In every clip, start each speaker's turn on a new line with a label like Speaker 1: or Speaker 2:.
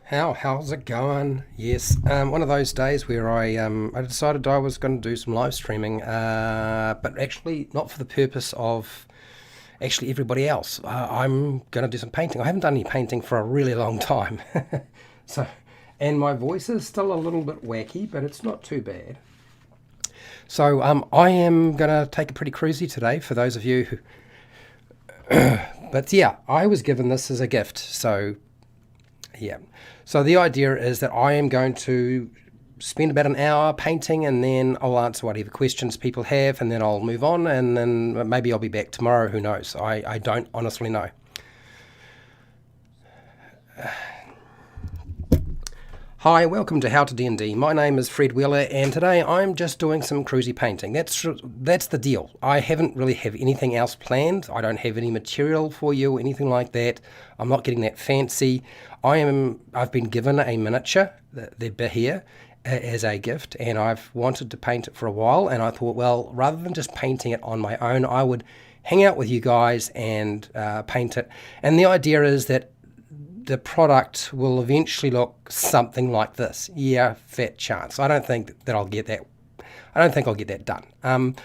Speaker 1: How's it going? Yes, one of those days where I decided I was going to do some live streaming, but actually not for the purpose of actually everybody else. I'm going to do some painting. I haven't done any painting for a really long time, so and my voice is still a little bit wacky, but it's not too bad. So I am going to take a pretty cruisy today for those of you who. But yeah, I was given this as a gift, so yeah. So the idea is that I am going to spend about an hour painting, and then I'll answer whatever questions people have, and then I'll move on, and then maybe I'll be back tomorrow. Who knows? I don't honestly know. Hi, welcome to HowtoDandD. My name is Fred Wheeler, and today I'm just doing some cruisy painting. That's the deal. I haven't really have anything else planned. I don't have any material for you or anything like that. I'm not getting that fancy. I've been given a miniature, the Behir, as a gift, and I've wanted to paint it for a while, and I thought, well, rather than just painting it on my own, I would hang out with you guys and paint it. And the idea is that the product will eventually look something like this. Yeah, fat chance. I don't think that I'll get that. I don't think I'll get that done.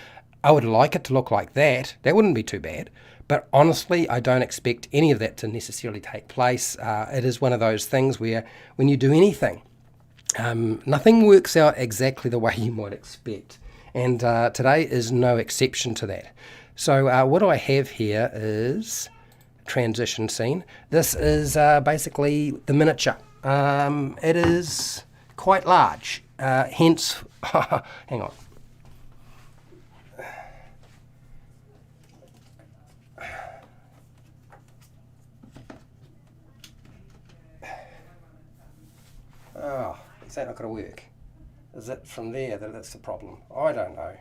Speaker 1: I would like it to look like that. That wouldn't be too bad. But honestly, I don't expect any of that to necessarily take place. It is one of those things where when you do anything, nothing works out exactly the way you might expect. And today is no exception to that. So what I have here is transition scene. This is basically the miniature. It is quite large, hence, hang on. Oh, is that not going to work? Is it from there that's the problem? I don't know.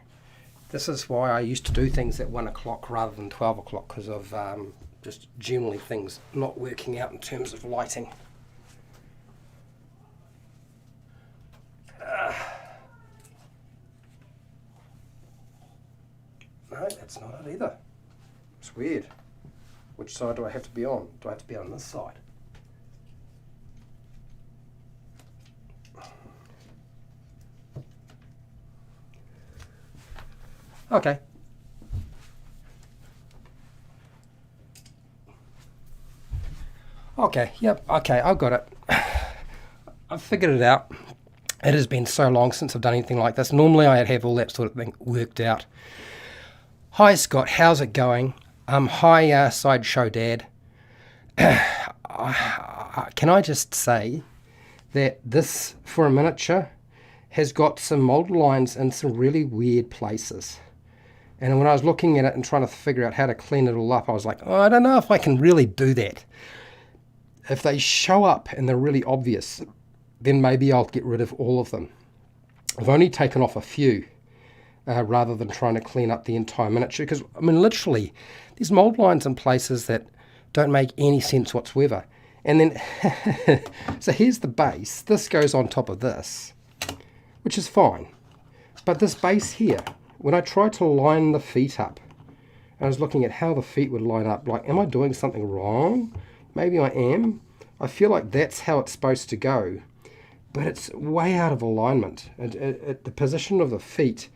Speaker 1: This is why I used to do things at 1 o'clock rather than 12 o'clock, because of just generally things not working out in terms of lighting. No, that's not it either. It's weird. Which side do I have to be on? Do I have to be on this side? Okay. Okay, yep, okay, I've got it. I've figured it out. It has been so long since I've done anything like this. Normally I'd have all that sort of thing worked out. Hi Scott, how's it going? Hi Sideshow Dad. Can I just say that this, for a miniature, has got some mold lines in some really weird places. And when I was looking at it and trying to figure out how to clean it all up, I was like, oh, I don't know if I can really do that. If they show up and they're really obvious, then maybe I'll get rid of all of them. I've only taken off a few rather than trying to clean up the entire miniature, because, I mean, literally, there's mold lines in places that don't make any sense whatsoever. And then, so here's the base. This goes on top of this, which is fine. But this base here, when I tried to line the feet up, I was looking at how the feet would line up, like, am I doing something wrong? Maybe I am. I feel like that's how it's supposed to go, but it's way out of alignment. The position of the feet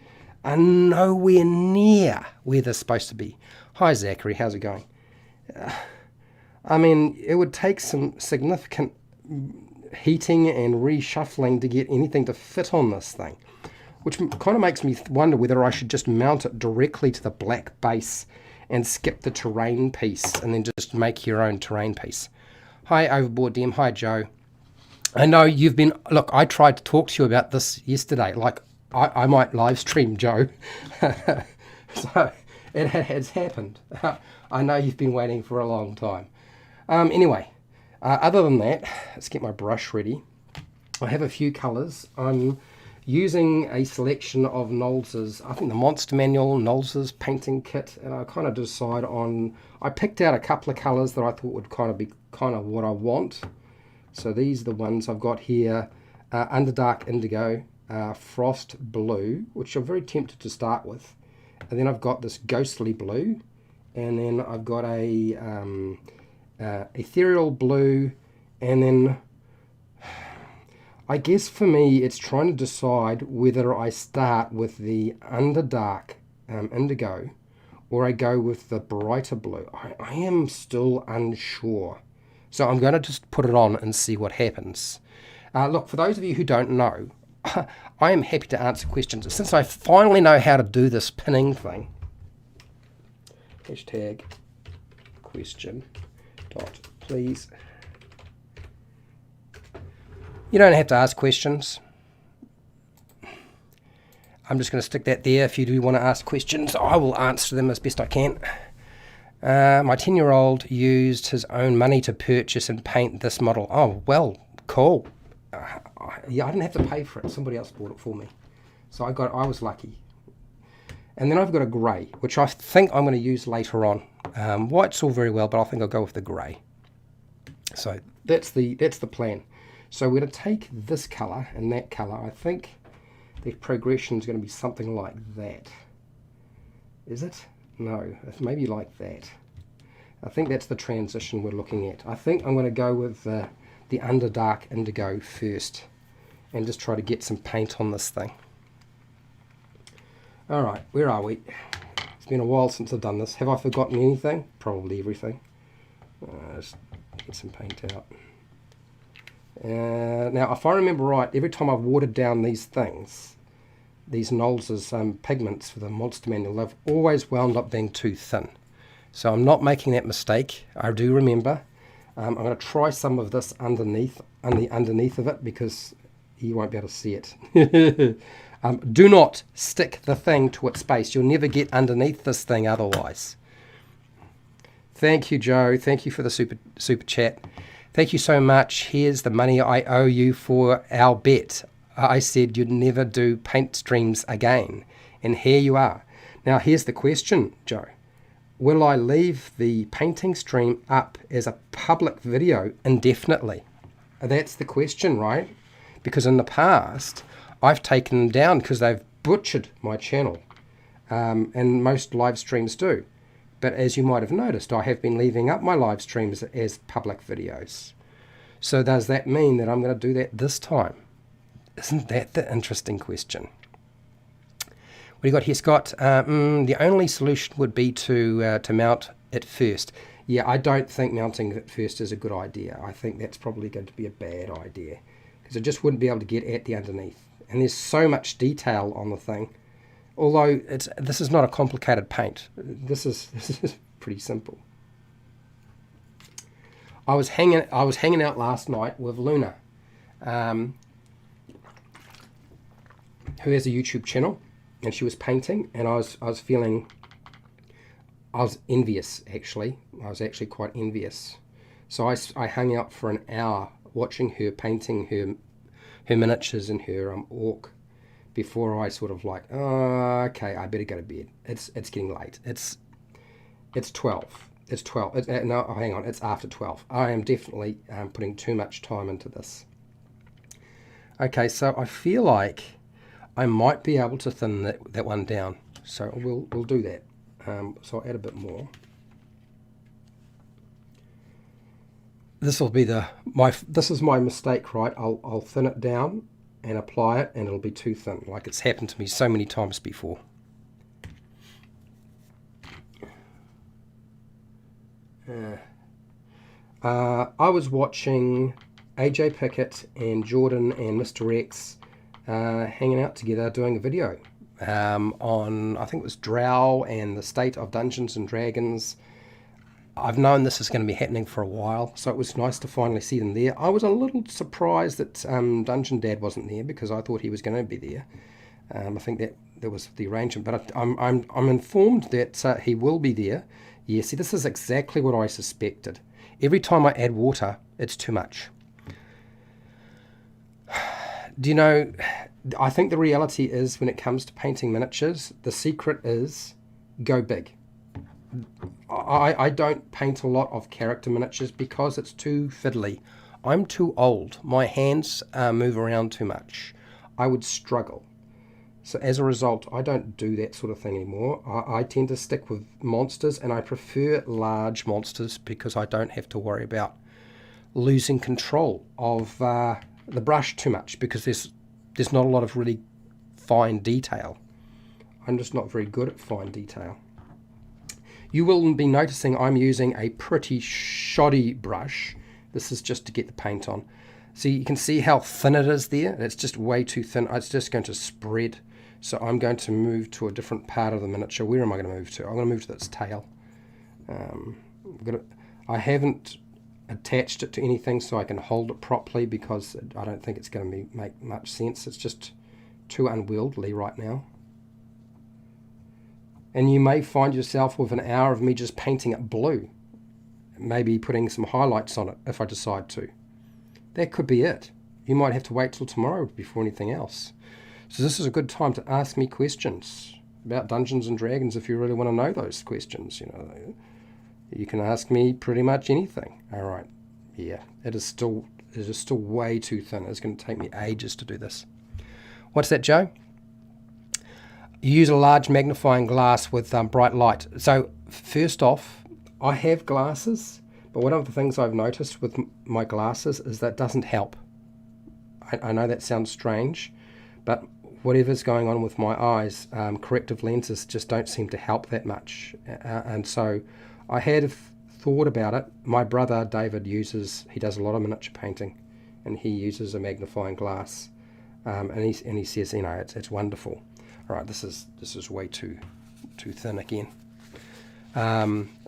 Speaker 1: are nowhere near where they're supposed to be. Hi Zachary, how's it going? I mean, it would take some significant heating and reshuffling to get anything to fit on this thing, which kind of makes me wonder whether I should just mount it directly to the black base and skip the terrain piece and then just make your own terrain piece. Hi Overboard DM, hi Joe. I know you've been, look, I tried to talk to you about this yesterday, like I might live stream Joe. So it has happened. I know you've been waiting for a long time. Anyway, other than that, let's get my brush ready. I have a few colours. I'm using a selection of Nolzur's, I think the Monster Manual, Nolzur's painting kit, and I kind of decide on, I picked out a couple of colours that I thought would kind of be kind of what I want. So these are the ones I've got here, Underdark Indigo, Frost Blue, which I'm very tempted to start with. And then I've got this Ghostly Blue, and then I've got a Ethereal Blue, and then I guess for me, it's trying to decide whether I start with the Underdark Indigo or I go with the brighter blue. I am still unsure. So I'm going to just put it on and see what happens. Look, for those of you who don't know, I am happy to answer questions. Since I finally know how to do this pinning thing, hashtag question dot please. You don't have to ask questions. I'm just going to stick that there. If you do want to ask questions, I will answer them as best I can. My 10-year-old used his own money to purchase and paint this model. Oh, well, cool. Yeah, I didn't have to pay for it. Somebody else bought it for me. So I was lucky. And then I've got a grey, which I think I'm going to use later on. White's all very well, but I think I'll go with the grey. So that's the plan. So we're going to take this colour and that colour. I think the progression is going to be something like that. Is it? No, it's maybe like that. I think that's the transition we're looking at. I think I'm going to go with the Underdark Indigo first and just try to get some paint on this thing. Alright, where are we? It's been a while since I've done this. Have I forgotten anything? Probably everything. Just get some paint out. Now, if I remember right, every time I've watered down these things, these Nolzur's pigments for the Monster Manual, they've always wound up being too thin. So I'm not making that mistake. I do remember. I'm going to try some of this underneath of it because you won't be able to see it. Do not stick the thing to its base. You'll never get underneath this thing otherwise. Thank you, Joe. Thank you for the super chat. Thank you so much. Here's the money I owe you for our bet. I said you'd never do paint streams again. And here you are. Now, here's the question, Joe. Will I leave the painting stream up as a public video indefinitely? That's the question, right? Because in the past, I've taken them down because they've butchered my channel. And most live streams do. But as you might have noticed, I have been leaving up my live streams as public videos. So does that mean that I'm going to do that this time? Isn't that the interesting question? What do you got here, Scott? The only solution would be to mount it first. Yeah, I don't think mounting it first is a good idea. I think that's probably going to be a bad idea because it just wouldn't be able to get at the underneath. And there's so much detail on the thing. Although this is not a complicated paint. This is pretty simple. I was hanging out last night with Luna, who has a YouTube channel, and she was painting, and I was envious actually. I was actually quite envious. So I hung out for an hour watching her painting her miniatures and her orc. Before I sort of like, oh, okay, I better go to bed. It's getting late. It's 12. It's 12. No, hang on. It's after 12. I am definitely putting too much time into this. Okay, so I feel like I might be able to thin that one down. So we'll do that. So I'll add a bit more. This will be this is my mistake, right? I'll thin it down and apply it, and it'll be too thin, like it's happened to me so many times before. I was watching AJ Pickett and Jordan and Mr. X hanging out together doing a video on, I think it was Drow and the state of Dungeons and Dragons. I've known this is going to be happening for a while, so it was nice to finally see them there. I was a little surprised that DungeonDad wasn't there because I thought he was going to be there. I think that there was the arrangement, but I'm informed that he will be there. Yeah, see, this is exactly what I suspected. Every time I add water, it's too much. Do you know, I think the reality is when it comes to painting miniatures, the secret is go big. I don't paint a lot of character miniatures because it's too fiddly. I'm too old. My hands move around too much. I would struggle. So as a result, I don't do that sort of thing anymore. I tend to stick with monsters, and I prefer large monsters because I don't have to worry about losing control of the brush too much because there's not a lot of really fine detail. I'm just not very good at fine detail. You will be noticing I'm using a pretty shoddy brush. This is just to get the paint on. So you can see how thin it is there. It's just way too thin. It's just going to spread. So I'm going to move to a different part of the miniature. Where am I going to move to? I'm going to move to its tail. I haven't attached it to anything so I can hold it properly because I don't think it's going to make much sense. It's just too unwieldy right now. And you may find yourself with an hour of me just painting it blue. Maybe putting some highlights on it if I decide to. That could be it. You might have to wait till tomorrow before anything else. So this is a good time to ask me questions about Dungeons and Dragons if you really want to know those questions. You know, you can ask me pretty much anything. All right. Yeah, it is still way too thin. It's going to take me ages to do this. What's that, Joe? You use a large magnifying glass with bright light. So first off, I have glasses, but one of the things I've noticed with my glasses is that doesn't help. I know that sounds strange, but whatever's going on with my eyes, corrective lenses just don't seem to help that much. And so I had thought about it. My brother David he does a lot of miniature painting, and he uses a magnifying glass, and he says, you know, it's wonderful. All right, this is way too thin again.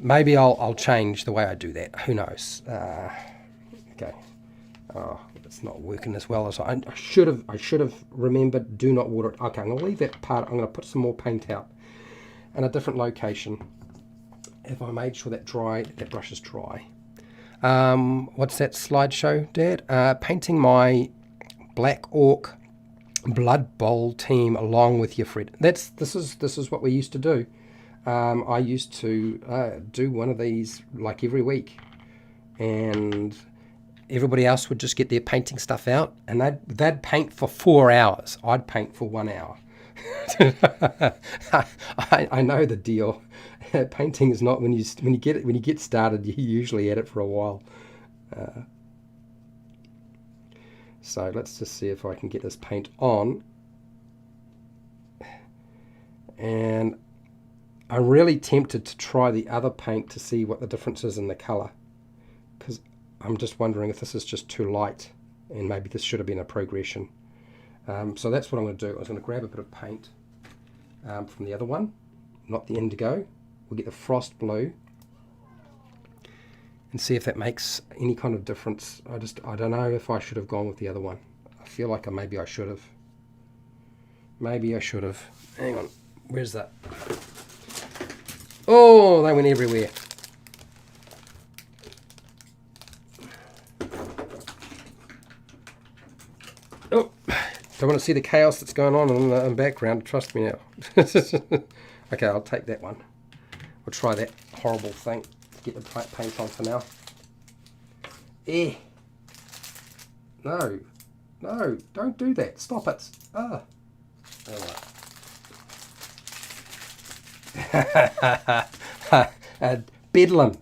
Speaker 1: Maybe I'll change the way I do that. Who knows? Okay. Oh, it's not working as well as I should have. I should have remembered. Do not water it. Okay, I'm gonna leave that part. I'm gonna put some more paint out in a different location. If I made sure that brush is dry. What's that slideshow, Dad? Painting my Black Orc Blood Bowl team along with your friend. This is what we used to do. I used to do one of these like every week, and everybody else would just get their painting stuff out, and they'd paint for 4 hours. I'd paint for 1 hour. I know the deal. Painting is not when you get started. You're usually at it for a while. So let's just see if I can get this paint on. And I'm really tempted to try the other paint to see what the difference is in the color, because I'm just wondering if this is just too light and maybe this should have been a progression. So that's what I'm going to do. I was going to grab a bit of paint from the other one, not the Indigo. We'll get the Frost Blue and see if that makes any kind of difference. I don't know if I should have gone with the other one. I feel like maybe I should have. Maybe I should have. Hang on. Where's that? Oh, they went everywhere. Oh, don't want to see the chaos that's going on in the background. Trust me now. Okay, I'll take that one. We'll try that horrible thing. Get the paint on for now. No, don't do that. Stop it. Ah. Bedlam.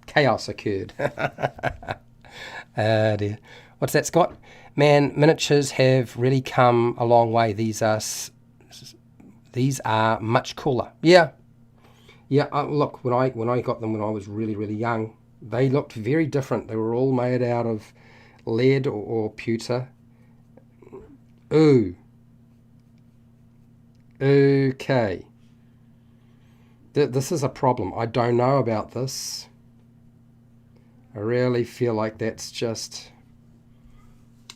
Speaker 1: Chaos occurred. Dear. What's that, Scott? Man, miniatures have really come a long way. These are much cooler. Yeah. Look, when I got them when I was really, really young, they looked very different. They were all made out of lead or pewter. Ooh. Okay. This is a problem. I don't know about this. I really feel like that's just...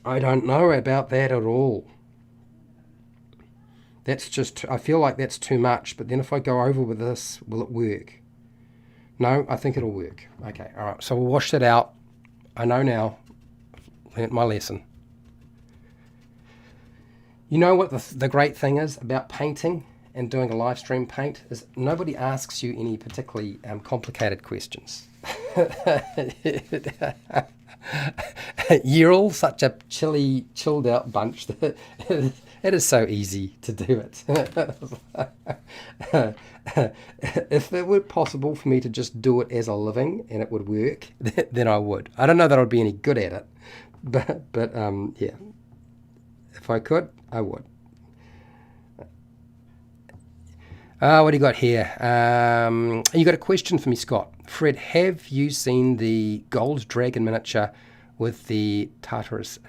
Speaker 1: I don't know about that at all. That's just... I feel like that's too much, but then if I go over with this, will it work? No, I think it'll work. Okay, all right. So we'll wash that out. I know now. Learned my lesson. You know what the great thing is about painting and doing a live stream paint is nobody asks you any particularly complicated questions. You're all such a chilled out bunch that it is so easy to do it. If it were possible for me to just do it as a living and it would work, then I would. I don't know that I'd be any good at it, but yeah, if I could, I would. What do you got here? You got a question for me, Scott. Fred, have you seen the gold dragon miniature with the Tartarus?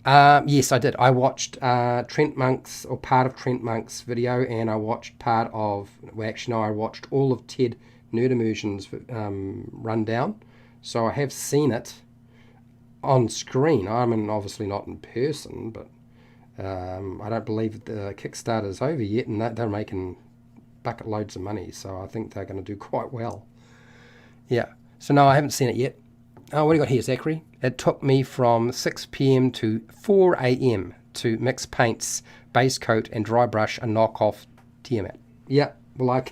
Speaker 1: Yes, I did. I watched Trent Monk's, or part of Trent Monk's video, and I watched part of, well, actually, no, I watched all of Ted Nerd Immersion's rundown. So I have seen it on screen. I mean, obviously not in person, but I don't believe the Kickstarter's over yet, and they're making bucket loads of money, so I think they're going to do quite well. Yeah. So no, I haven't seen it yet. What do you got here, Zachary? It took me from 6 p.m. to 4 a.m. to mix paints, base coat, and dry brush a knockoff Tiamat. Yeah, well,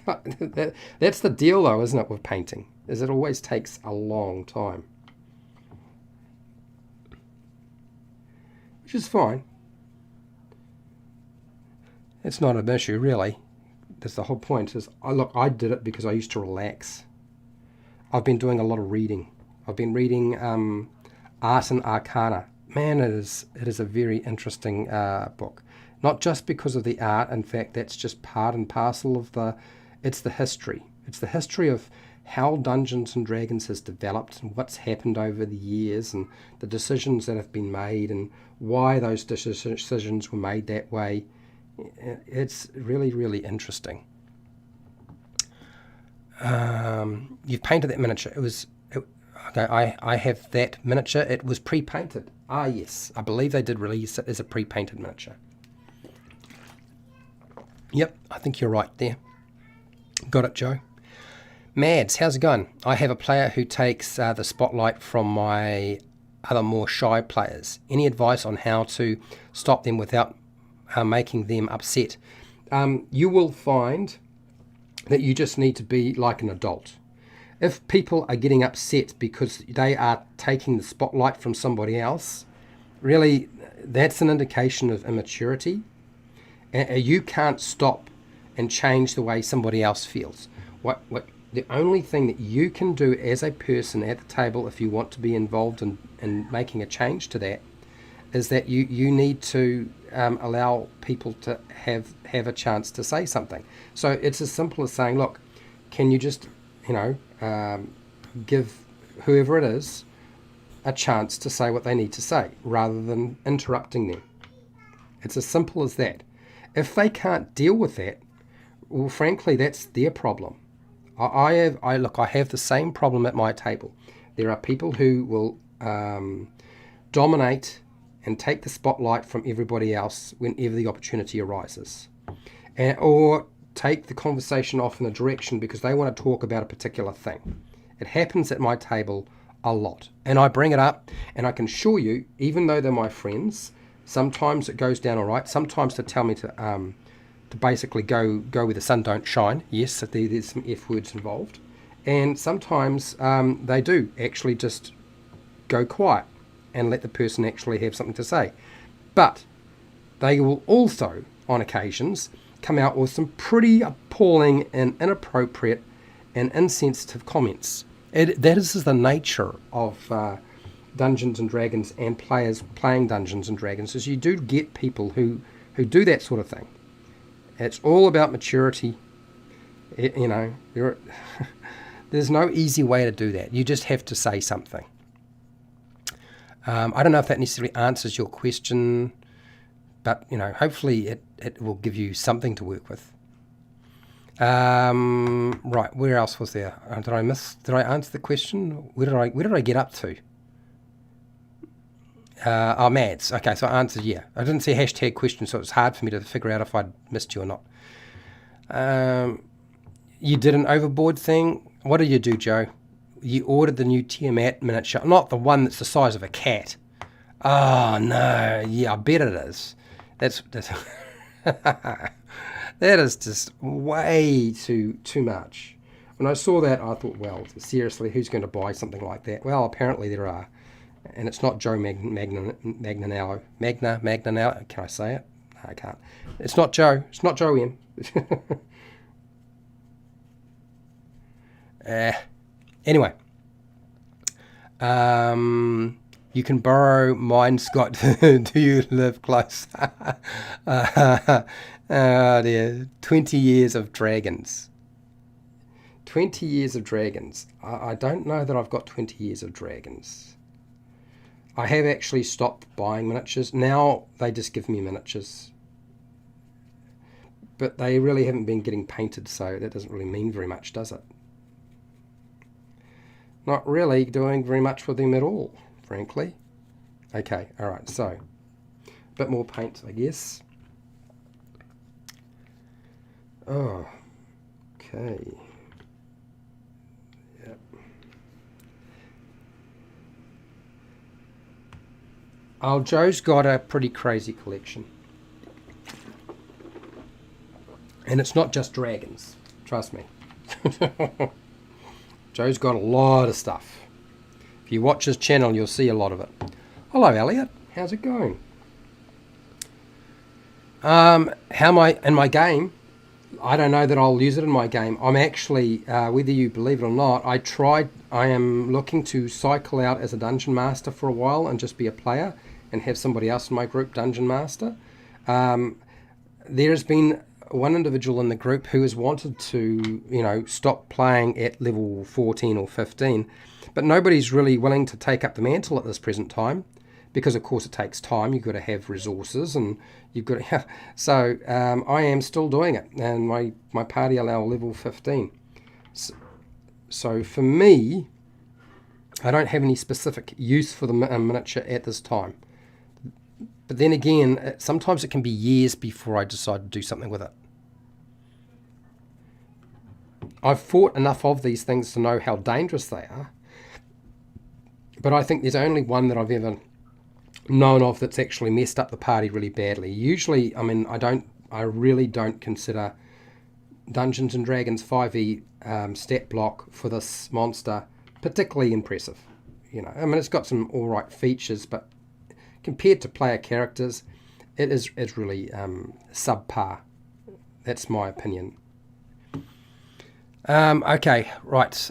Speaker 1: that's the deal, though, isn't it, with painting? Is it always takes a long time, which is fine. It's not an issue, really. That's the whole point. Is I did it because I used to relax. I've been doing a lot of reading. I've been reading Art and Arcana. Man, it is a very interesting book. Not just because of the art. In fact, that's just part and parcel of it's the history. It's the history of how Dungeons and Dragons has developed and what's happened over the years and the decisions that have been made and why those decisions were made that way. It's really, really interesting. You've painted that miniature. Okay, I have that miniature. It was pre-painted. Ah, yes. I believe they did release it as a pre-painted miniature. Yep, I think you're right there. Got it, Joe. Mads, how's it going? I have a player who takes the spotlight from my other more shy players. Any advice on how to stop them without making them upset? You will find that you just need to be like an adult. If people are getting upset because they are taking the spotlight from somebody else, really, that's an indication of immaturity. You can't stop and change the way somebody else feels. The only thing that you can do as a person at the table, if you want to be involved in making a change to that, is that you need to allow people to have a chance to say something. So it's as simple as saying, look, can you just, give whoever it is a chance to say what they need to say rather than interrupting them. It's as simple as that. If they can't deal with that, well, frankly, that's their problem. I have the same problem at my table. There are people who will dominate and take the spotlight from everybody else whenever the opportunity arises, or take the conversation off in a direction because they want to talk about a particular thing. It happens at my table a lot, and I bring it up, and I can assure you, even though they're my friends, sometimes it goes down all right. Sometimes they tell me to basically go where the sun don't shine. Yes, there's some F words involved, and sometimes they do actually just go quiet and let the person actually have something to say. But they will also, on occasions, come out with some pretty appalling and inappropriate and insensitive comments. That is the nature of Dungeons and Dragons and players playing Dungeons and Dragons, is you do get people who do that sort of thing. It's all about maturity. There's no easy way to do that. You just have to say something. I don't know if that necessarily answers your question, but hopefully it will give you something to work with. Right, where else was there? Did I answer the question? Where did I get up to? Mads. Okay, so I answered, yeah. I didn't see hashtag question, so it's hard for me to figure out if I'd missed you or not. You did an overboard thing. What did you do, Joe? You ordered the new Tiamat miniature, not the one that's the size of a cat. Oh no, yeah, I bet it is. That's that is just way too much. When I saw that, I thought, well, seriously, who's going to buy something like that? Well, apparently there are, and it's not Joe Magnanello. Magnanello. Can I say it? No, I can't. It's not Joe. It's not Joe M. Anyway, You can borrow mine, Scott. Do you live close? Oh dear. 20 years of dragons. 20 years of dragons. I don't know that I've got 20 years of dragons. I have actually stopped buying miniatures. Now they just give me miniatures. But they really haven't been getting painted, so that doesn't really mean very much, does it? Not really doing very much with them at all, frankly. Okay, alright, so a bit more paint, I guess. Oh, okay. Yep. Oh, Joe's got a pretty crazy collection. And it's not just dragons, trust me. Joe's got a lot of stuff. If you watch his channel, you'll see a lot of it. Hello, Elliot. How's it going? How am I in my game? I don't know that I'll use it in my game. I'm actually, whether you believe it or not, I am looking to cycle out as a dungeon master for a while and just be a player and have somebody else in my group dungeon master. There has been one individual in the group who has wanted to, stop playing at level 14 or 15, but nobody's really willing to take up the mantle at this present time, because of course it takes time. You've got to have resources, and you've got to so I am still doing it, and my party allow level 15. So for me, I don't have any specific use for the miniature at this time. But then again, sometimes it can be years before I decide to do something with it. I've fought enough of these things to know how dangerous they are, but I think there's only one that I've ever known of that's actually messed up the party really badly. Usually, I really don't consider Dungeons and Dragons 5e stat block for this monster particularly impressive. It's got some alright features, but compared to player characters, it's really subpar. That's my opinion. Okay, right.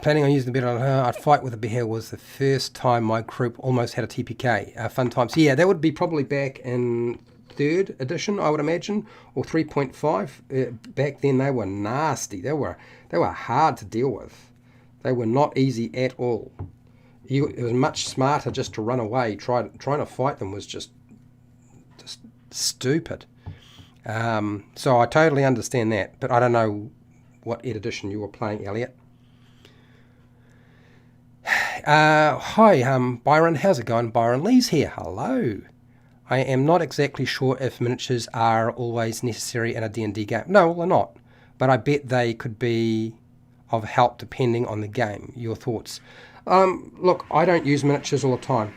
Speaker 1: Planning on using the Behir. I'd fight with the Behir was the first time my group almost had a TPK. Fun times. Yeah, that would be probably back in 3rd edition, I would imagine, or 3.5. Back then they were nasty. They were hard to deal with. They were not easy at all. It was much smarter just to run away. Trying to fight them was just stupid. So I totally understand that, but I don't know what edition you were playing, Elliot. Hi, Byron. How's it going? Byron Lee's here. Hello. I am not exactly sure if miniatures are always necessary in a D&D game. No, they're not. But I bet they could be of help depending on the game. Your thoughts? Look, I don't use miniatures all the time.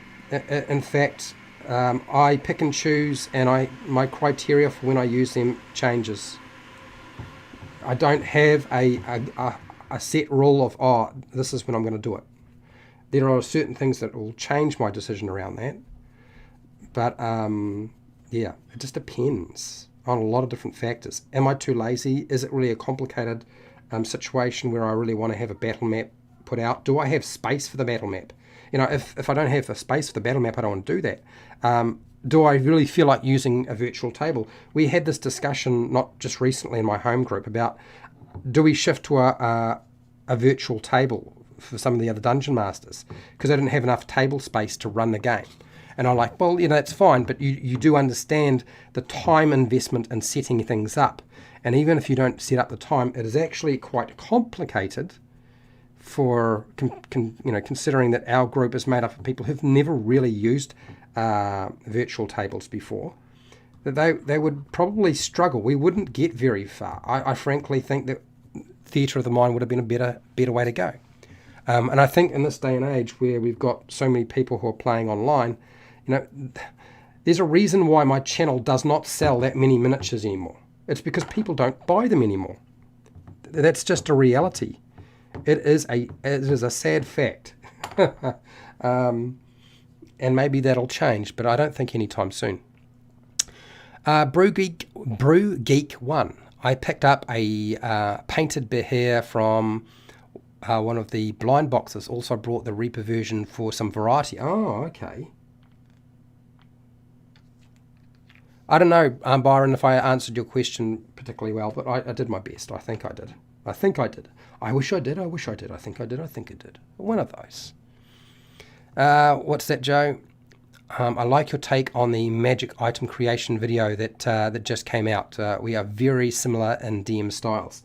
Speaker 1: In fact, I pick and choose, and my criteria for when I use them changes. I don't have a set rule of, this is when I'm going to do it. There are certain things that will change my decision around that. But, yeah, it just depends on a lot of different factors. Am I too lazy? Is it really a complicated situation where I really want to have a battle map put out? Do I have space for the battle map? If I don't have a space for the battle map, I don't want to do that. Do I really feel like using a virtual table? We had this discussion not just recently in my home group about, do we shift to a virtual table for some of the other dungeon masters, because I didn't have enough table space to run the game. And I'm like, well, it's fine, but you do understand the time investment in setting things up. And even if you don't set up the time, it is actually quite complicated for considering that our group is made up of people who've never really used virtual tables before. That they would probably struggle. We wouldn't get very far. I frankly think that theatre of the mind would have been a better way to go. And I think in this day and age where we've got so many people who are playing online, there's a reason why my channel does not sell that many miniatures anymore. It's because people don't buy them anymore. That's just a reality. It is a sad fact. And maybe that'll change, but I don't think anytime soon. Brew Geek 1. I picked up a painted Behir from one of the blind boxes also brought the Reaper version for some variety. Oh, okay. I don't know, Byron, if I answered your question particularly well, but I did my best. I think I did. I think I did. I wish I did. I wish I did. I think I did. I think I did. One of those. What's that, Joe? I like your take on the magic item creation video that just came out. We are very similar in DM styles.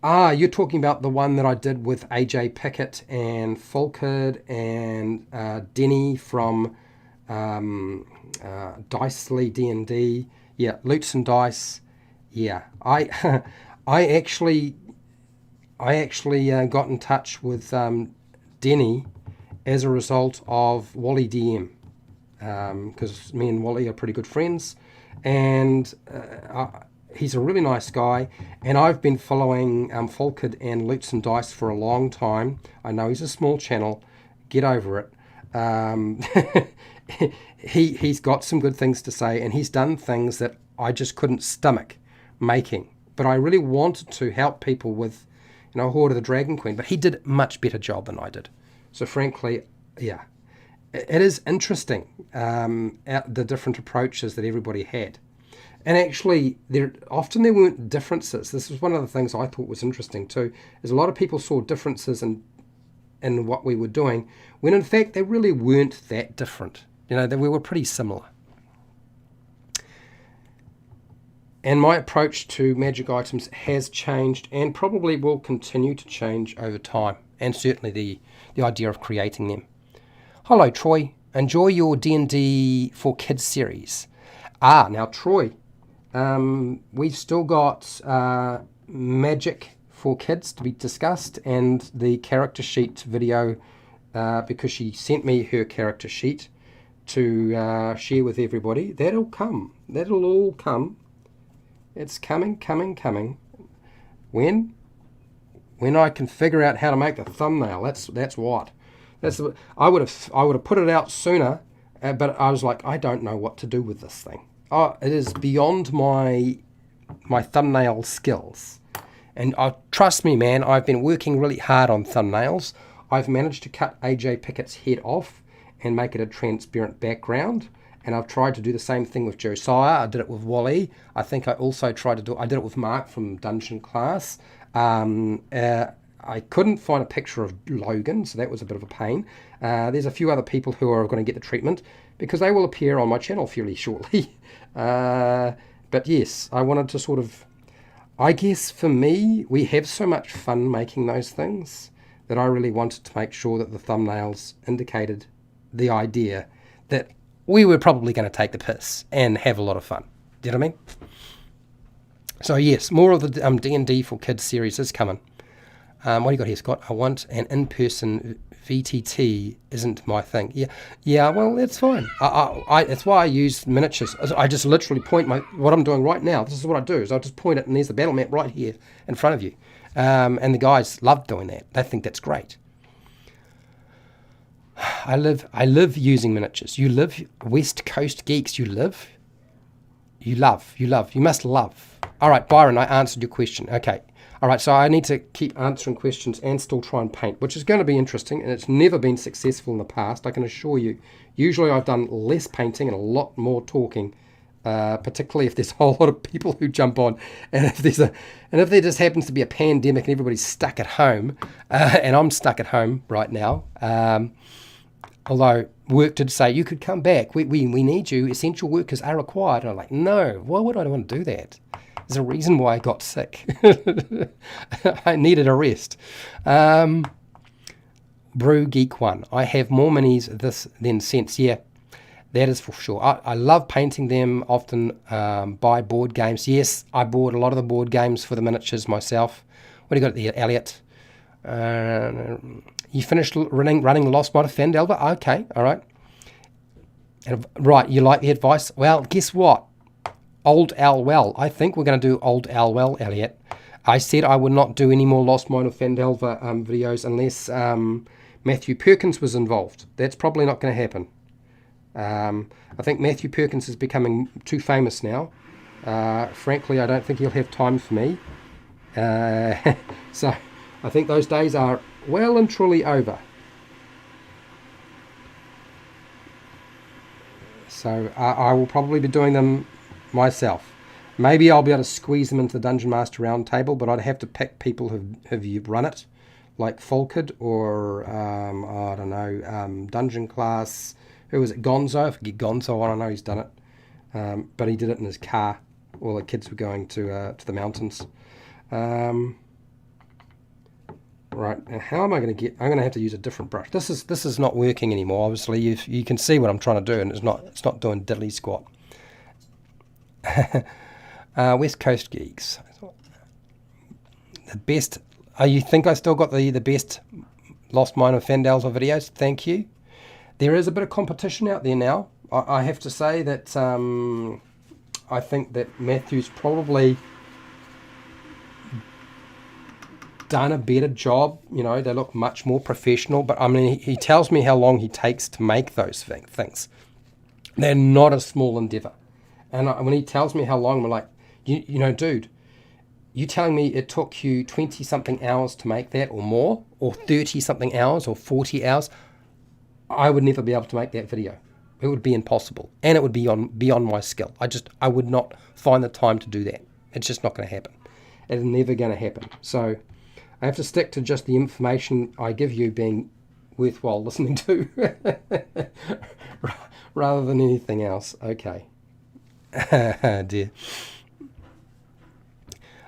Speaker 1: You're talking about the one that I did with AJ Pickett and Fulkid and Denny from Dicely D&D. Yeah, Loots and Dice. Yeah, I actually got in touch with Denny as a result of Wally DM, because me and Wally are pretty good friends, and he's a really nice guy, and I've been following Fulkid and Loots and Dice for a long time. I know he's a small channel. Get over it. He's got some good things to say, and he's done things that I just couldn't stomach making. But I really wanted to help people with, Horde of the Dragon Queen, but he did a much better job than I did. So frankly, yeah, it is interesting, the different approaches that everybody had. And actually, there weren't differences. This was one of the things I thought was interesting too, is a lot of people saw differences in what we were doing, when in fact they really weren't that different. That we were pretty similar. And my approach to magic items has changed and probably will continue to change over time, and certainly the idea of creating them. Hello, Troy. Enjoy your D&D for Kids series. Now, Troy, we've still got magic for kids to be discussed, and the character sheet video, because she sent me her character sheet to share with everybody. That'll come. That'll all come. It's coming. When I can figure out how to make the thumbnail, that's what. I would have put it out sooner, but I was like, I don't know what to do with this thing. It is beyond my thumbnail skills. And trust me, man, I've been working really hard on thumbnails. I've managed to cut AJ Pickett's head off and make it a transparent background. And I've tried to do the same thing with Josiah. I did it with Wally. I think I also I did it with Mark from Dungeon Class. I couldn't find a picture of Logan, so that was a bit of a pain. There's a few other people who are going to get the treatment, because they will appear on my channel fairly shortly. But yes, I wanted to sort of, I guess for me, we have so much fun making those things that I really wanted to make sure that the thumbnails indicated the idea that we were probably going to take the piss and have a lot of fun. Do you know what I mean? So yes, more of the D&D for Kids series is coming. What do you got here, Scott? I want an in-person VTT. Isn't my thing. Yeah. Well, that's fine. That's why I use miniatures. I just literally point what I'm doing right now. This is what I do. Is I just point it, and there's the battle map right here in front of you. And the guys love doing that. They think that's great. I live using miniatures. You live, West Coast geeks. You love. You must love. All right, Byron, I answered your question. Okay. All right, so I need to keep answering questions and still try and paint, which is going to be interesting, and it's never been successful in the past, I can assure you. Usually I've done less painting and a lot more talking, particularly if there's a whole lot of people who jump on, and if there just happens to be a pandemic and everybody's stuck at home, and I'm stuck at home right now. Although work did say you could come back, we need you, essential workers are required. And I'm like, no, why would I want to do that? There's a reason why I got sick. I needed a rest. Brew Geek 1. I have more minis than cents. Yeah, that is for sure. I love painting them, often buy board games. Yes, I bought a lot of the board games for the miniatures myself. What do you got there, Elliot? You finished running the Lost Mod of Fandelver? Okay, all right. Right, you like the advice? Well, guess what? Old Al Well. I think we're going to do Old Al Well, Elliot. I said I would not do any more Lost Mine of Fandelver videos unless Matthew Perkins was involved. That's probably not going to happen. I think Matthew Perkins is becoming too famous now. Frankly, I don't think he'll have time for me. So I think those days are well and truly over. So I will probably be doing them myself. Maybe I'll be able to squeeze them into the Dungeon Master Roundtable, but I'd have to pick people who've run it, like Falkid or I don't know, Dungeon Class. Who was it? Gonzo. I forget Gonzo. I don't know. He's done it, but he did it in his car while the kids were going to the mountains. Right. Now, how am I going to get? I'm going to have to use a different brush. This is not working anymore. Obviously, you can see what I'm trying to do, and it's not doing diddly squat. West Coast Geeks. The best. You think I still got the best Lost Mine of Fandals or videos? Thank you. There is a bit of competition out there now. I have to say that I think that Matthew's probably done a better job. You know, they look much more professional. But I mean, he tells me how long he takes to make those things. They're not a small endeavor. And when he tells me how long, I'm like, you know, dude, you telling me it took you 20-something hours to make that or more, or 30-something hours or 40 hours, I would never be able to make that video. It would be impossible. And it would be beyond my skill. I would not find the time to do that. It's just not going to happen. It's never going to happen. So I have to stick to just the information I give you being worthwhile listening to rather than anything else. Okay. Dear.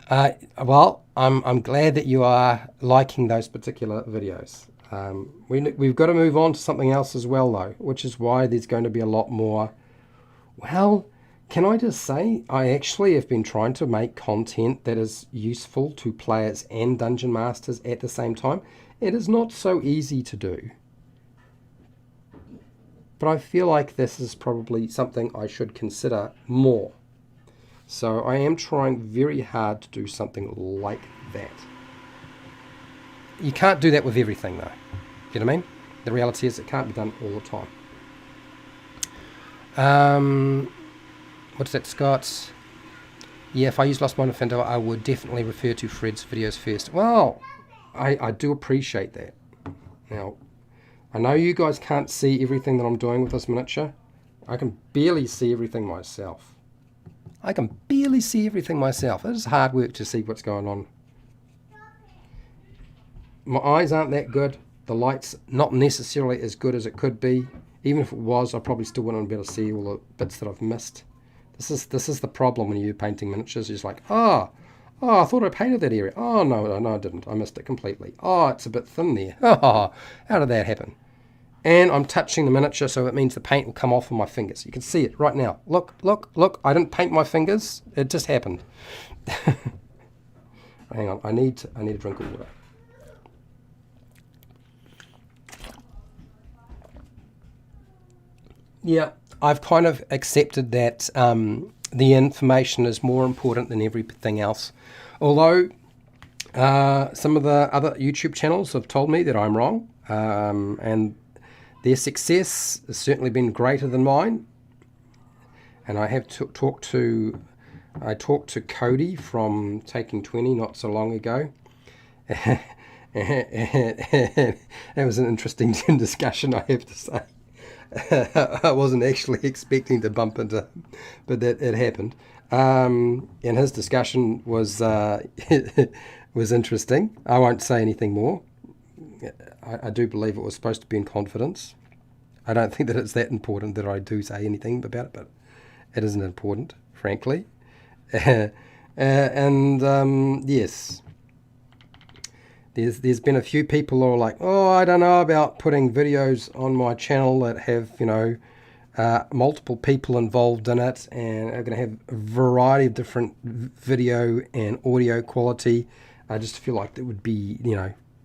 Speaker 1: Well, I'm glad that you are liking those particular videos. We've got to move on to something else as well, though, which is why there's going to be a lot more. Well, can I just say, I actually have been trying to make content that is useful to players and Dungeon Masters at the same time. It is not so easy to do. But I feel like this is probably something I should consider more. So I am trying very hard to do something like that. You can't do that with everything, though. You know what I mean? The reality is it can't be done all the time. What's that, Scott? Yeah, if I use Lost Mine of Fandel, I would definitely refer to Fred's videos first. Well, I do appreciate that. Now, I know you guys can't see everything that I'm doing with this miniature. I can barely see everything myself. It is hard work to see what's going on. My eyes aren't that good. The light's not necessarily as good as it could be. Even if it was, I probably still wouldn't be able to see all the bits that I've missed. This is the problem when you're painting miniatures. You're just like, oh, I thought I painted that area. Oh, no, I didn't. I missed it completely. Oh, it's a bit thin there. Oh, how did that happen? And I'm touching the miniature, so it means the paint will come off of my fingers. You can see it right now. Look. I didn't paint my fingers. It just happened. Hang on. I need a drink of water. Yeah, I've kind of accepted that the information is more important than everything else. Although some of the other YouTube channels have told me that I'm wrong, and their success has certainly been greater than mine. And I have talked to Cody from Taking 20 not so long ago. That was an interesting discussion, I have to say. I wasn't actually expecting to bump into him, but that it happened. And his discussion was was interesting. I won't say anything more. I do believe it was supposed to be in confidence. I don't think that it's that important that I do say anything about it, but it isn't important, frankly. Yes, there's been a few people who are like, oh, I don't know about putting videos on my channel that have, multiple people involved in it and are going to have a variety of different video and audio quality. I just feel like that would be,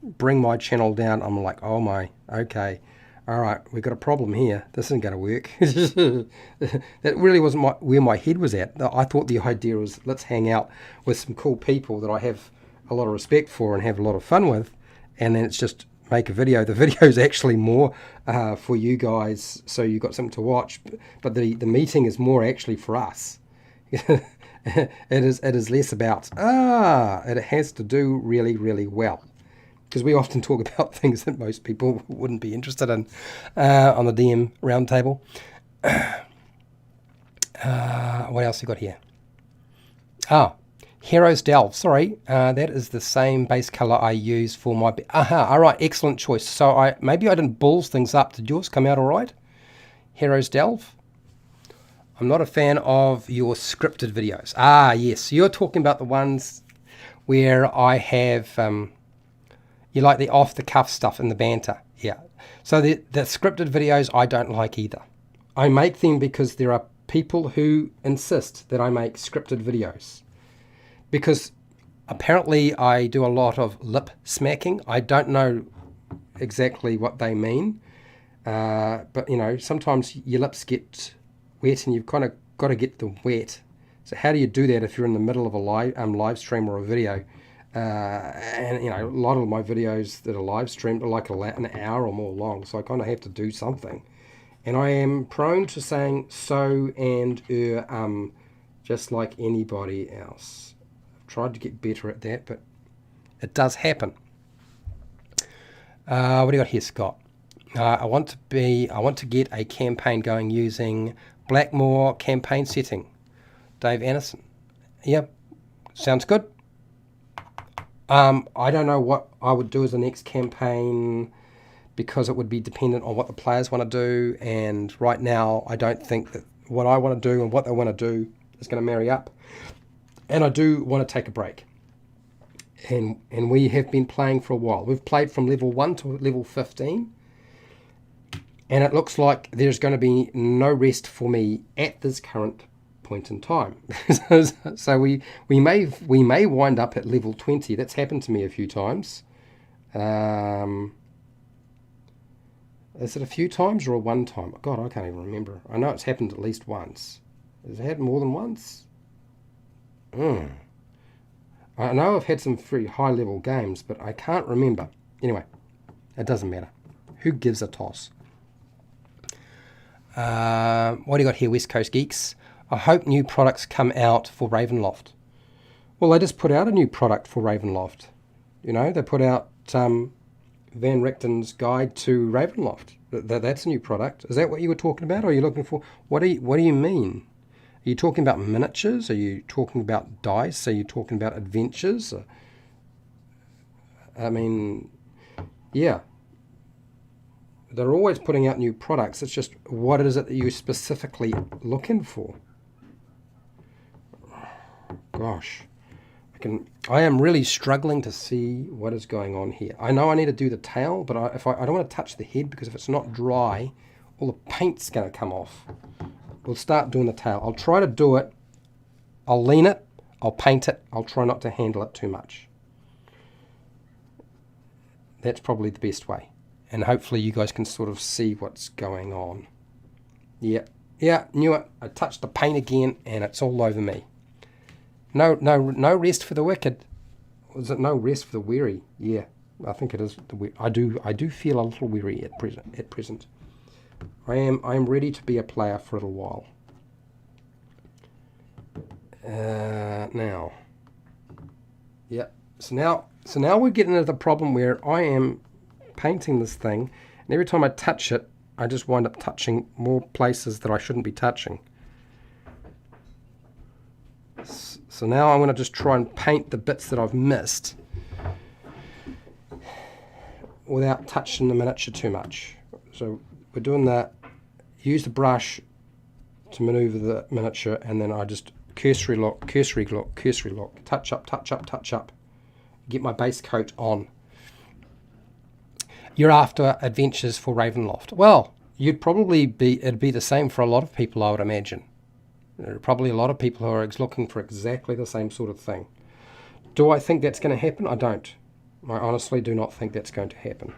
Speaker 1: bring my channel down. I'm like, oh my, okay. All right, we've got a problem here. This isn't going to work. That really wasn't where my head was at. I thought the idea was let's hang out with some cool people that I have a lot of respect for and have a lot of fun with, and then it's just make a video. The video is actually more for you guys, so you got something to watch, but the meeting is more actually for us. It is less about it has to do really, really well, because we often talk about things that most people wouldn't be interested in on the DM roundtable. What else you got here? Heroes Delve. Sorry, that is the same base color I use for my... all right, excellent choice. So maybe I didn't balls things up. Did yours come out all right? Heroes Delve. I'm not a fan of your scripted videos. Yes, you're talking about the ones where I have... you like the off-the-cuff stuff and the banter. Yeah. So the scripted videos I don't like either. I make them because there are people who insist that I make scripted videos. Because apparently I do a lot of lip smacking. I don't know exactly what they mean. But, you know, sometimes your lips get wet and you've kind of got to get them wet. So how do you do that if you're in the middle of a live stream or a video? And, you know, a lot of my videos that are live streamed are like an hour or more long. So I kind of have to do something. And I am prone to saying so and just like anybody else. Tried to get better at that, but it does happen. What do you got here, Scott? I want to get a campaign going using Blackmore campaign setting. Dave Anderson. Yep, sounds good. I don't know what I would do as the next campaign because it would be dependent on what the players want to do, and right now I don't think that what I want to do and what they want to do is going to marry up. And I do want to take a break. And we have been playing for a while. We've played from level 1 to level 15. And it looks like there's going to be no rest for me at this current point in time. So we may wind up at level 20. That's happened to me a few times. Is it a few times or a one time? God, I can't even remember. I know it's happened at least once. Has it happened more than once? I know I've had some very high-level games, but I can't remember. Anyway, it doesn't matter. Who gives a toss? What do you got here, West Coast Geeks? I hope new products come out for Ravenloft. Well, they just put out a new product for Ravenloft. You know, they put out Van Richten's Guide to Ravenloft. That's a new product. Is that what you were talking about, or are you looking for... What do you mean? Are you talking about miniatures? Are you talking about dice? Are you talking about adventures? I mean, yeah. They're always putting out new products. It's just, what is it that you're specifically looking for? Gosh. I am really struggling to see what is going on here. I know I need to do the tail, but I don't want to touch the head, because if it's not dry, all the paint's going to come off. We'll start doing the tail. I'll try to do it. I'll lean it. I'll paint it. I'll try not to handle it too much. That's probably the best way. And hopefully you guys can sort of see what's going on. Yeah, knew it. I touched the paint again and it's all over me. No rest for the wicked. Was it no rest for the weary? Yeah, I think it is. I do feel a little weary at present. I am ready to be a player for a little while. Now. Yep. So now we're getting into the problem where I am painting this thing, and every time I touch it, I just wind up touching more places that I shouldn't be touching. So now I'm going to just try and paint the bits that I've missed without touching the miniature too much. So we're doing that. Use the brush to maneuver the miniature, and then I just cursory look, touch up, get my base coat on. You're after adventures for Ravenloft. Well, it'd be the same for a lot of people, I would imagine. There are probably a lot of people who are looking for exactly the same sort of thing. Do I think that's going to happen? I don't. I honestly do not think that's going to happen.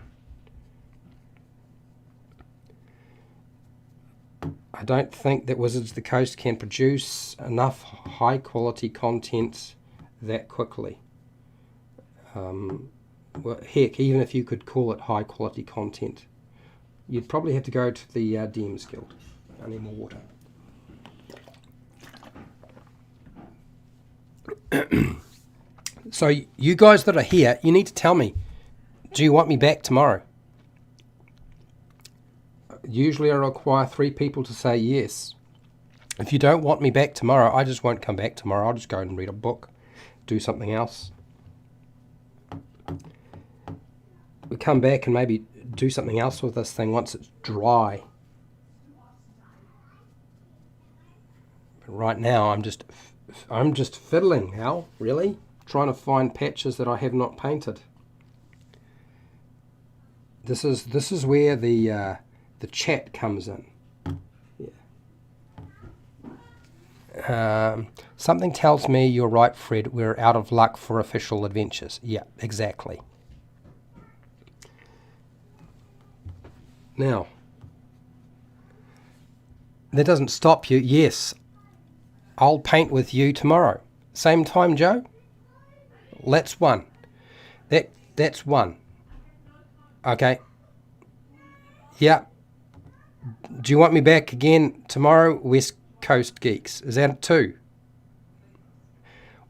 Speaker 1: I don't think that Wizards of the Coast can produce enough high quality content that quickly. Well, heck, even if you could call it high quality content, you'd probably have to go to the DMs Guild. I need more water. So you guys that are here, you need to tell me, Do you want me back tomorrow? Usually I require 3 people to say yes. If you don't want me back tomorrow, I just won't come back tomorrow. I'll just go and read a book, do something else. We come back and maybe do something else with this thing once it's dry. But right now I'm just fiddling, Hal, really? Trying to find patches that I have not painted. This is where the chat comes in. Yeah. Something tells me you're right, Fred. We're out of luck for official adventures. Yeah, exactly. Now, that doesn't stop you. Yes, I'll paint with you tomorrow. Same time, Joe? That's one. That's one. Okay. Yeah. Do you want me back again tomorrow, West Coast Geeks? Is that 2?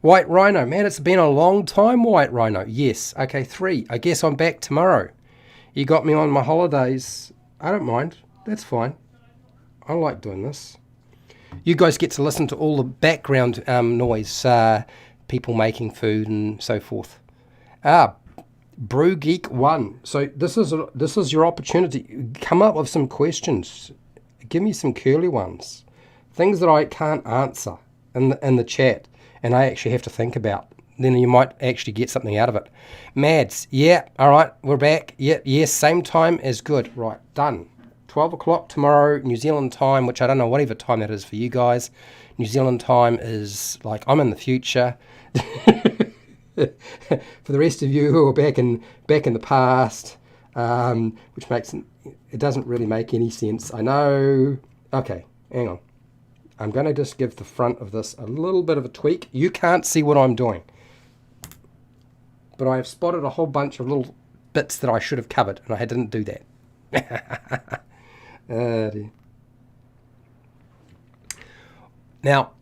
Speaker 1: White Rhino. Man, it's been a long time, White Rhino. Yes. Okay, 3. I guess I'm back tomorrow. You got me on my holidays. I don't mind. That's fine. I like doing this. You guys get to listen to all the background noise, people making food and so forth. Brew Geek 1. So this is your opportunity. Come up with some questions. Give me some curly ones. Things that I can't answer in the chat and I actually have to think about. Then you might actually get something out of it. Mads, yeah, all right, we're back. Yeah, yes, same time is good. Right, done. 12 o'clock tomorrow, New Zealand time, which I don't know whatever time that is for you guys. New Zealand time is like I'm in the future. For the rest of you who are back in the past, which makes it doesn't really make any sense. I know. Okay, hang on. I'm going to just give the front of this a little bit of a tweak. You can't see what I'm doing, but I have spotted a whole bunch of little bits that I should have covered, and I didn't do that. Dear. Now,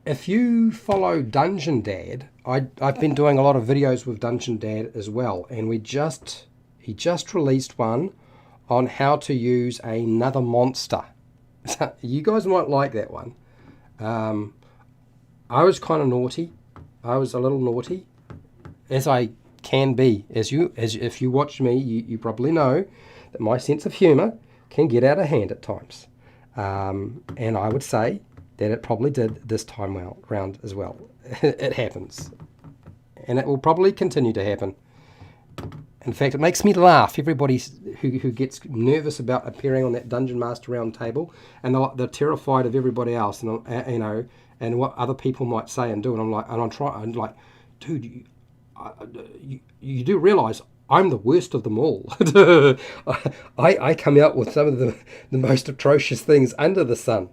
Speaker 1: if you follow HowtoDandD, I've been doing a lot of videos with HowtoDandD as well, and he just released one on how to use another monster. You guys might like that one. I was kind of naughty. I was a little naughty, as I can be. As if you watch me, you probably know that my sense of humour can get out of hand at times, and I would say that it probably did this time round as well. It happens, and it will probably continue to happen. In fact, it makes me laugh. Everybody who gets nervous about appearing on that Dungeon Master round table, and they're terrified of everybody else, and and what other people might say and do. And I'm like, dude, you do realise I'm the worst of them all. I come out with some of the most atrocious things under the sun.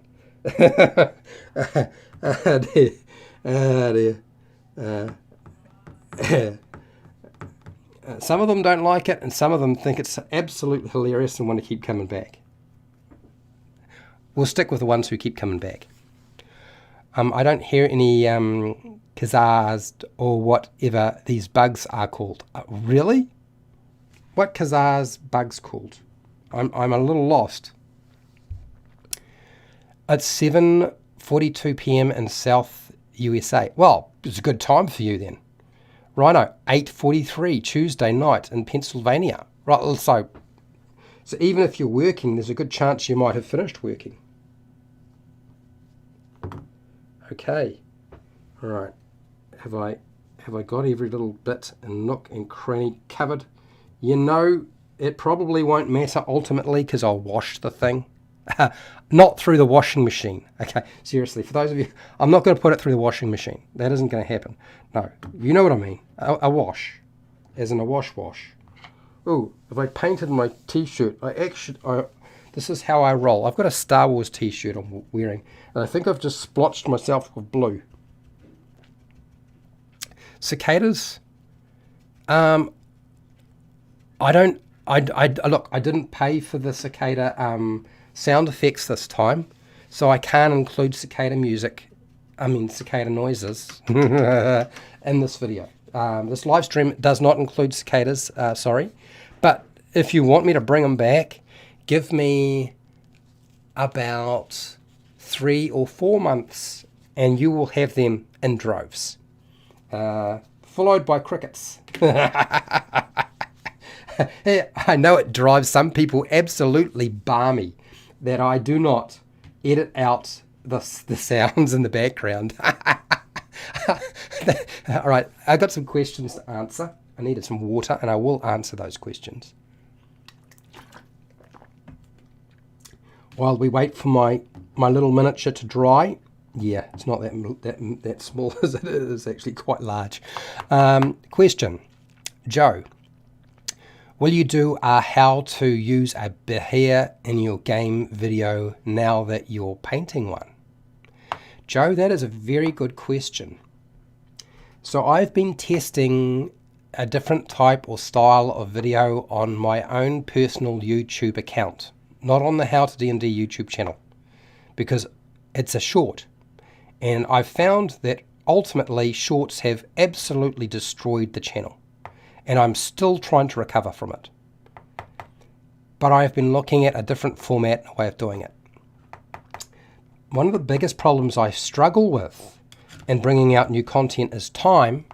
Speaker 1: Some of them don't like it, and some of them think it's absolutely hilarious and want to keep coming back. We'll stick with the ones who keep coming back. I don't hear any kazars or whatever these bugs are called. Really? What kazars bugs called? I'm a little lost. It's 7:42 p.m. in South USA. Well, it's a good time for you then. Rhino, 8:43 Tuesday night in Pennsylvania. Right, so even if you're working, there's a good chance you might have finished working. Okay, all right. Have I got every little bit and nook and cranny covered? You know, it probably won't matter ultimately because I'll wash the thing. Not through the washing machine. Okay, seriously, for those of you, I'm not going to put it through the washing machine. That isn't going to happen. No, you know what I mean. A wash, as in a wash. Ooh, if I painted my t-shirt, this is how I roll. I've got a Star Wars t-shirt I'm wearing, and I think I've just splotched myself with blue. Cicadas. Look, I didn't pay for the cicada sound effects this time, so I can't include cicada noises in this video. This live stream does not include cicadas, sorry. But if you want me to bring them back, give me about 3 or 4 months and you will have them in droves. Followed by crickets. I know it drives some people absolutely balmy that I do not edit out the sounds in the background. All right, I've got some questions to answer. I needed some water and I will answer those questions. While we wait for my little miniature to dry. Yeah, it's not that small as it is, actually quite large. Question. Joe, will you do a how to use a Behir in your game video now that you're painting one? Joe, that is a very good question. So I've been testing a different type or style of video on my own personal YouTube account, not on the HowtoDandD YouTube channel, because it's a short. And I've found that ultimately shorts have absolutely destroyed the channel. And I'm still trying to recover from it. But I've been looking at a different format and a way of doing it. One of the biggest problems I struggle with in bringing out new content is time,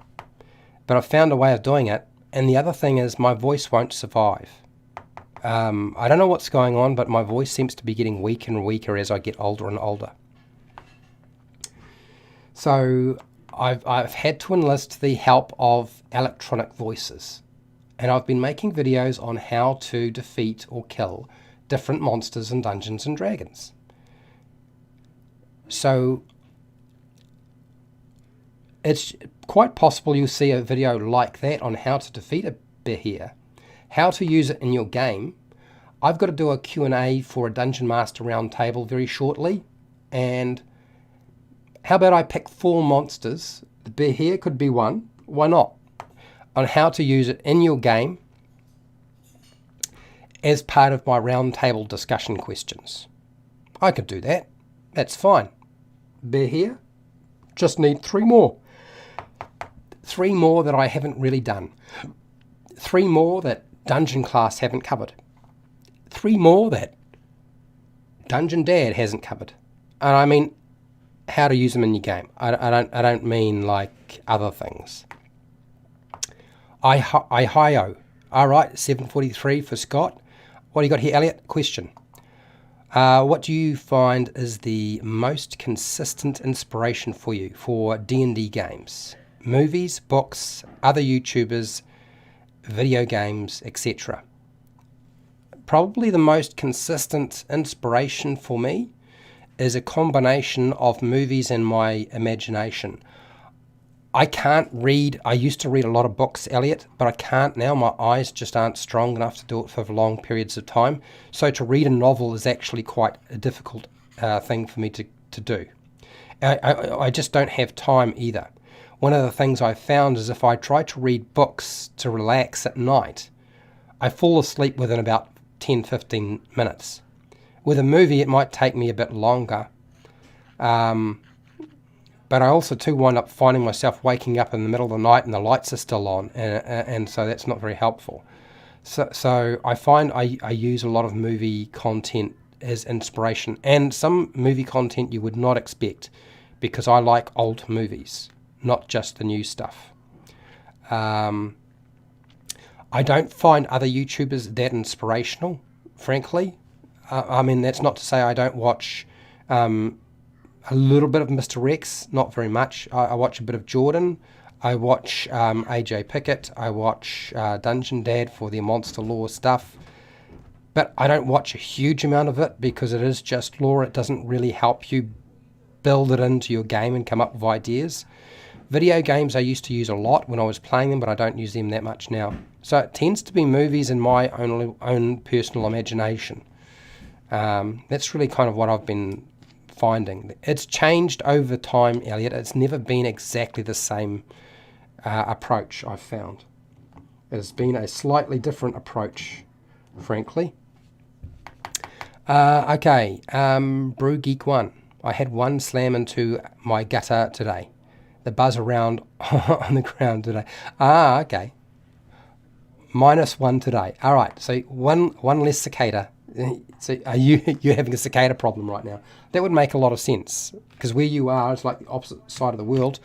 Speaker 1: but I've found a way of doing it. And the other thing is my voice won't survive. I don't know what's going on, but my voice seems to be getting weaker and weaker as I get older and older. So I've had to enlist the help of electronic voices. And I've been making videos on how to defeat or kill different monsters in Dungeons and Dragons. So it's quite possible you'll see a video like that on how to defeat a Behir, how to use it in your game. I've got to do a Q&A for a Dungeon Master Roundtable very shortly. And how about I pick 4 monsters? The Behir could be one. Why not? On how to use it in your game as part of my roundtable discussion questions. I could do that. That's fine. Behir, just need 3 more. 3 more that I haven't really done. 3 more that Dungeon Class haven't covered. 3 more that HowtoDandD hasn't covered. And I mean, how to use them in your game. I don't mean like other things. Ohio. All right, 743 for Scott. What do you got here, Elliot? Question. What do you find is the most consistent inspiration for you for D&D games? Movies, books, other YouTubers, video games, etc. Probably the most consistent inspiration for me is a combination of movies and my imagination. I can't read. I used to read a lot of books, Elliot, but I can't now. My eyes just aren't strong enough to do it for long periods of time. So to read a novel is actually quite a difficult thing for me to do. I just don't have time either. One of the things I've found is if I try to read books to relax at night, I fall asleep within about 10-15 minutes. With a movie, it might take me a bit longer. But I also too wind up finding myself waking up in the middle of the night and the lights are still on, and so that's not very helpful. So I find I use a lot of movie content as inspiration, and some movie content you would not expect, because I like old movies, not just the new stuff. I don't find other YouTubers that inspirational, frankly. I mean, that's not to say I don't watch a little bit of Mr. Rex, not very much. I watch a bit of Jordan. I watch AJ Pickett. I watch HowtoDandD for the monster lore stuff. But I don't watch a huge amount of it because it is just lore. It doesn't really help you build it into your game and come up with ideas. Video games I used to use a lot when I was playing them, but I don't use them that much now. So it tends to be movies and my own personal imagination. That's really kind of what I've been finding. It's changed over time, Elliot. It's never been exactly the same approach, I've found. It has been a slightly different approach, frankly. Okay, Brew Geek 1. I had one slam into my gutter today. the buzz around on the ground today. Ah, okay. -1 today. All right, so one less cicada. So are you're having a cicada problem right now? That would make a lot of sense, because where you are is like the opposite side of the world.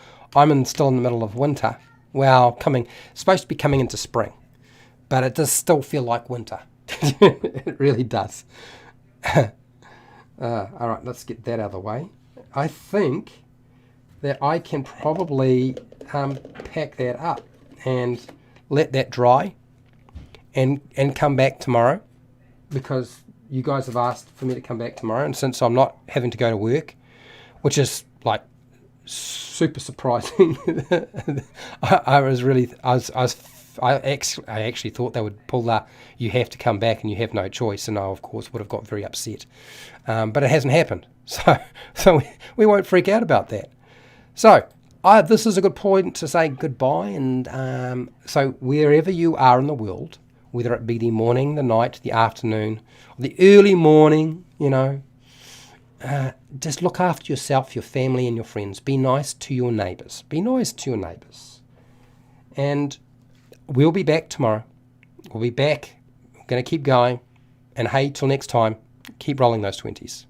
Speaker 1: Still in the middle of winter. Well, supposed to be coming into spring, but it does still feel like winter. It really does. All right, let's get that out of the way. I think that I can probably pack that up and let that dry and come back tomorrow, because you guys have asked for me to come back tomorrow, and since I'm not having to go to work, which is like super surprising. I actually thought they would pull that you have to come back and you have no choice, and I of course would have got very upset, but it hasn't happened, so we won't freak out about that. So this is a good point to say goodbye, and so wherever you are in the world, whether it be the morning, the night, the afternoon, or the early morning, just look after yourself, your family, and your friends. Be nice to your neighbours. Be nice to your neighbours. And we'll be back tomorrow. We'll be back. We're going to keep going. And hey, till next time, keep rolling those 20s.